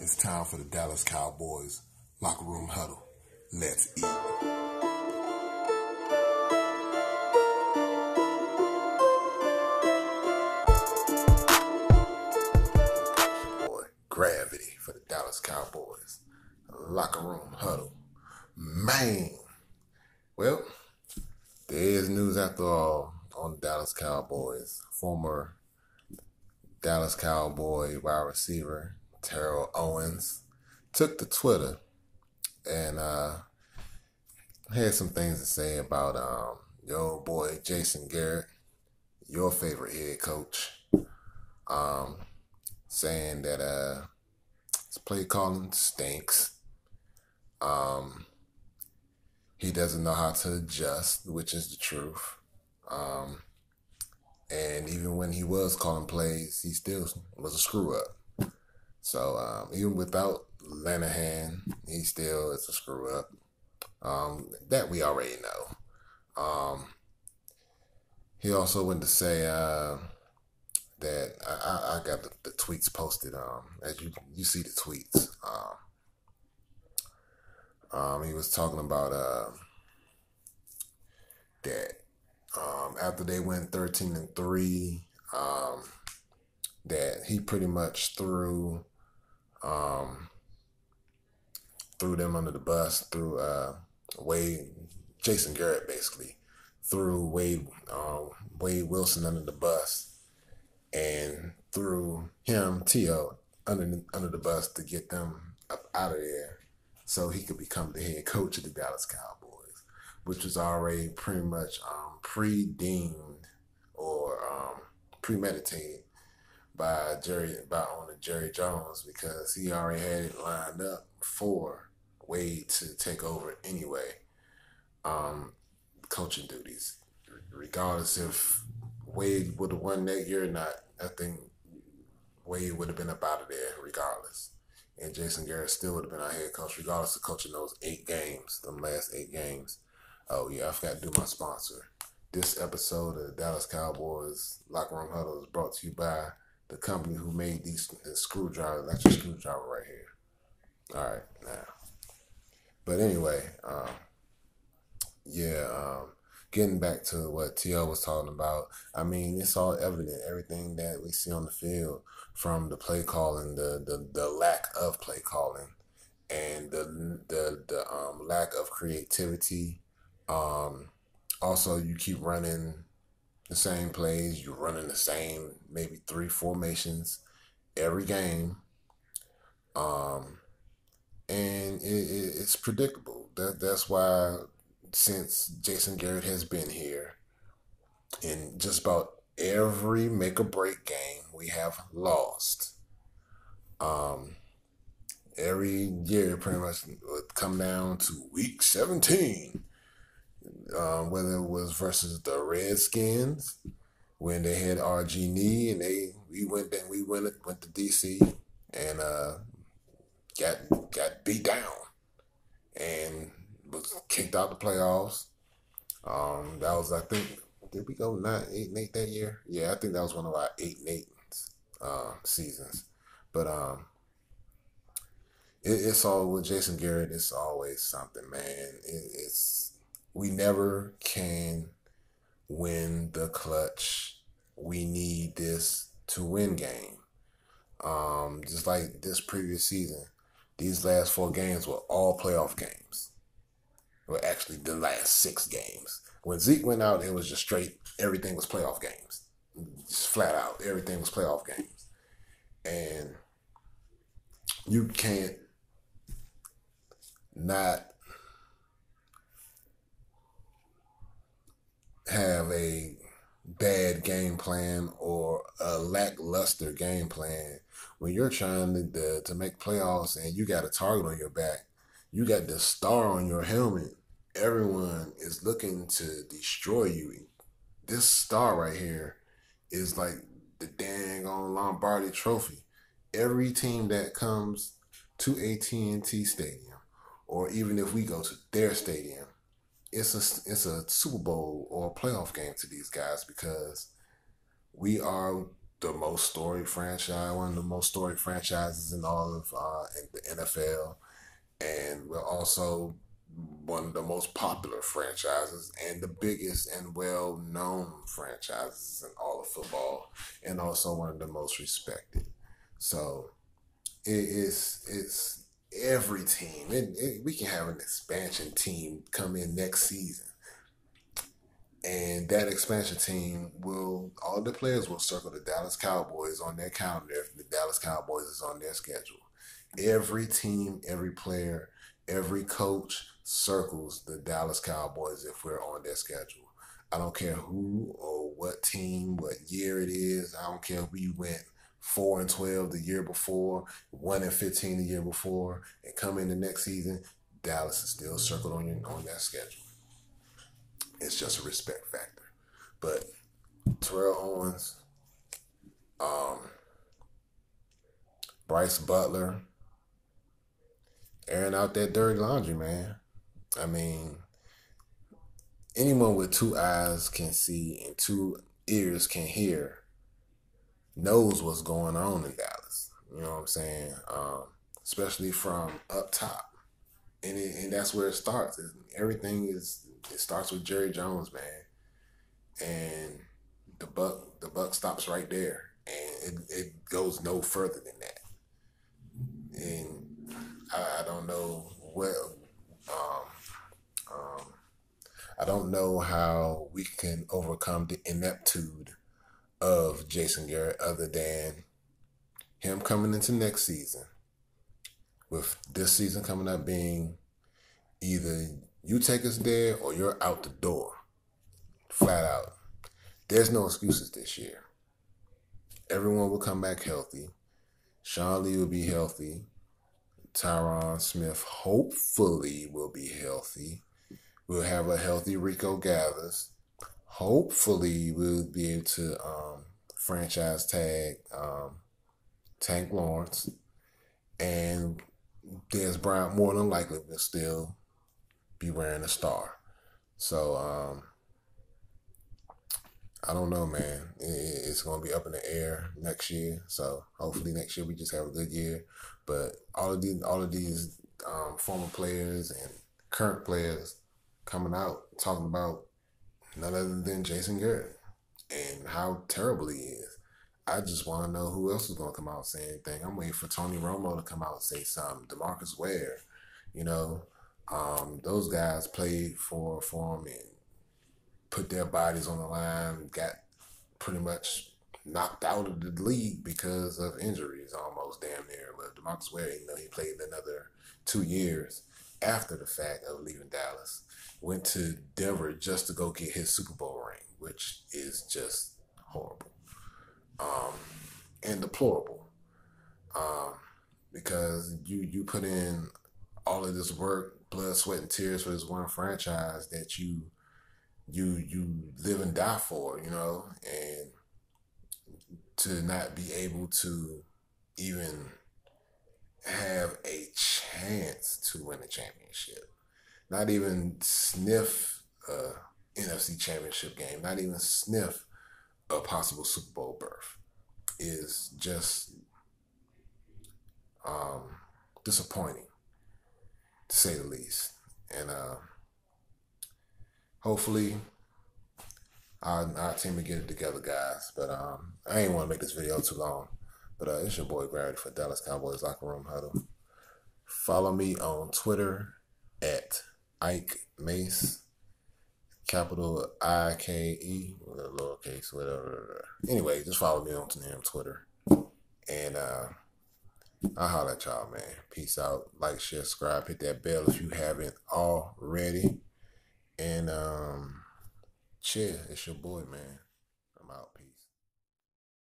It's time for the Dallas Cowboys locker room huddle. Let's eat. Boy, gravity for the Dallas Cowboys locker room huddle. Man, well, there is news after all on the Dallas Cowboys. Former Dallas Cowboy wide receiver Terrell Owens took to Twitter and had some things to say about your old boy Jason Garrett, your favorite head coach, saying that his play calling stinks. He doesn't know how to adjust, which is the truth. And even when he was calling plays, he still was a screw up. So even without Lanahan, he still is a screw up. That we already know. He also went to say that I got the tweets posted. As you see the tweets. He was talking about that after they went 13-3, that he pretty much threw them under the bus, threw Jason Garrett basically threw Wade Wilson under the bus and threw him, T.O., under the bus to get them up out of there so he could become the head coach of the Dallas Cowboys, which was already pretty much pre-deemed or premeditated by owner Jerry Jones, because he already had it lined up for Wade to take over anyway, coaching duties. Regardless if Wade would have won that year or not, I think Wade would have been up out of there regardless. And Jason Garrett still would have been our head coach, regardless of coaching those 8 games, them last 8 games. Oh, yeah, I forgot to do my sponsor. This episode of the Dallas Cowboys Locker Room Huddle is brought to you by the company who made this electric screwdriver right here. All right, now. But anyway, getting back to what T.O. was talking about, I mean, it's all evident, everything that we see on the field, from the play calling, the lack of play calling, and the lack of creativity. Also, you keep running the same plays. You're running the same maybe 3 formations every game. And it's predictable. That's why, since Jason Garrett has been here, in just about every make-or-break game we have lost. Every year pretty much would come down to week 17. Whether it was versus the Redskins when they had RG and we went to DC and got beat down and was kicked out the playoffs. That was, I think, did we go 9-8 that year? Yeah, I think that was one of our 8-8 seasons. But it's all with Jason Garrett. It's always something, man. We never can win the clutch. We need this to win game. Just like this previous season, these last 4 games were all playoff games. Well, actually, the last 6 games. When Zeke went out, it was just straight, everything was playoff games. Just flat out, everything was playoff games. And you can't not have a bad game plan or a lackluster game plan when you're trying to make playoffs and you got a target on your back. You got the star on your helmet. Everyone is looking to destroy you. This star right here is like the dang on Lombardi trophy. Every team that comes to AT&T Stadium, or even if we go to their stadium, it's a Super Bowl or a playoff game to these guys, because we are the most storied franchise, one of the most storied franchises in all of in the NFL, and we're also one of the most popular franchises and the biggest and well-known franchises in all of football, and also one of the most respected. So it's every team. We can have an expansion team come in next season, and that expansion team all the players will circle the Dallas Cowboys on their calendar if the Dallas Cowboys is on their schedule. Every team, every player, every coach circles the Dallas Cowboys if we're on their schedule. I don't care who or what team, what year it is. I don't care if we went 4-12 the year before, 1-15 the year before, and come in the next season, Dallas is still circled on that schedule. It's just a respect factor. But Terrell Owens, Bryce Butler, airing out that dirty laundry, man. I mean, anyone with two eyes can see and two ears can hear, knows what's going on in Dallas. You know what I'm saying? Especially from up top. And that's where it starts. It starts with Jerry Jones, man. And the buck stops right there. And it goes no further than that. And I don't know I don't know how we can overcome the ineptitude of Jason Garrett other than him coming into next season, with this season coming up being either you take us there or you're out the door. Flat out. There's no excuses this year. Everyone will come back healthy. Sean Lee will be healthy. Tyron Smith hopefully will be healthy. We'll have a healthy Rico Gathers. Hopefully we'll be able to franchise tag Tank Lawrence. And Dez Bryant more than likely will still be wearing a star. So I don't know, man. It's going to be up in the air next year. So hopefully next year we just have a good year. But all of these former players and current players coming out talking about none other than Jason Garrett and how terrible he is. I just want to know who else is going to come out and say anything. I'm waiting for Tony Romo to come out and say something. DeMarcus Ware, those guys played for him and put their bodies on the line, got pretty much knocked out of the league because of injuries, almost damn near. But DeMarcus Ware, he played another 2 years after the fact of leaving Dallas. Went to Denver just to go get his Super Bowl ring, which is just horrible and deplorable, because you put in all of this work, blood, sweat, and tears for this one franchise that you live and die for, and to not be able to even have a chance to win a championship, not even sniff a NFC championship game, not even sniff a possible Super Bowl berth, is just disappointing, to say the least. And hopefully our team will get it together, guys. But I ain't want to make this video too long. But it's your boy Garrett for Dallas Cowboys Locker Room Huddle. Follow me on Twitter at Ike Mace, capital IKE, lowercase, whatever. Anyway, just follow me on Twitter. And I'll holler at y'all, man. Peace out. Like, share, subscribe, hit that bell if you haven't already. And chill. It's your boy, man. I'm out. Peace.